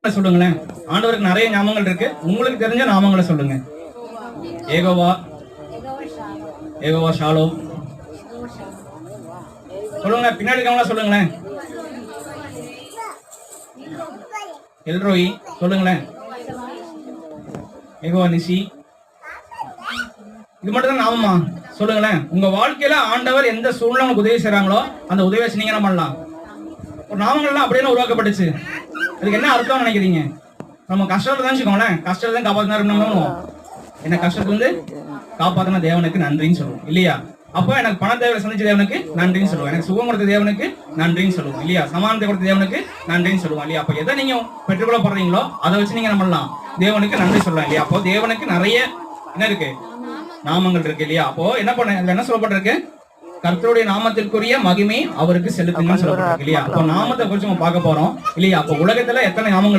சொல்லுங்களேன். ஆண்டவருக்கு நிறைய நாமங்கள் இருக்கு. உங்களுக்கு தெரிஞ்ச நாமங்களை சொல்லுங்க. ஏகோவா, ஏகோவா ஷாலோம் சொல்லுங்க. பின்னாடி இருக்கவங்களா சொல்லுங்களேன். எல்ரோயி சொல்லுங்களேன். ஏகோவா நிசி. இது மட்டும் தான் நாமமா? சொல்லுங்களேன். உங்க வாழ்க்கையில ஆண்டவர் எந்த சூழ்நிலை உங்களுக்கு உதவி செய்யறாங்களோ அந்த உதவி வச்சு நீங்க என்ன பண்ணலாம்? ஒரு நாமங்கள்லாம் அப்படியே உருவாக்கப்பட்டுச்சு. அதுக்கு என்ன அர்த்தம் நினைக்கிறீங்க? நம்ம கஷ்டத்துல தான் வச்சுக்கோங்களேன். கஷ்டத்தை தான் காப்பாத்தினாரு. என்ன கஷ்டத்துல இருந்து காப்பாத்தின தேவனுக்கு நன்றின்னு சொல்லுவோம் இல்லையா? அப்போ எனக்கு பண தேவை சந்திச்ச தேவனுக்கு நன்றின்னு சொல்லுவோம். எனக்கு சுகம் கொடுத்த தேவனுக்கு நன்றின்னு சொல்லுவோம் இல்லையா? சமானத்தை கொடுத்த தேவனுக்கு நன்றின்னு சொல்லுவோம் இல்லையா? அப்போ எதை நீங்க பெற்றுக்கொள்ள போறீங்களோ அதை வச்சு நீங்க என்ன பண்ணலாம்? தேவனுக்கு நன்றி சொல்லலாம் இல்லையா? அப்போ தேவனுக்கு நிறைய என்ன இருக்கு? நாமங்கள் இருக்கு இல்லையா? அப்போ என்ன பண்ண என்ன சொல்லப்பட்டிருக்கு? கர்த்தருடைய நாமத்திற்குரிய மகிமை அவருக்கு செலுத்துங்கன்னு சொல்லப்பட்டிருக்கு இல்லையா? அப்போ நாமத்தை குறிச்சு நம்ம பார்க்க போறோம் இல்லையா? அப்போ உலகத்துல எத்தனை நாமங்கள்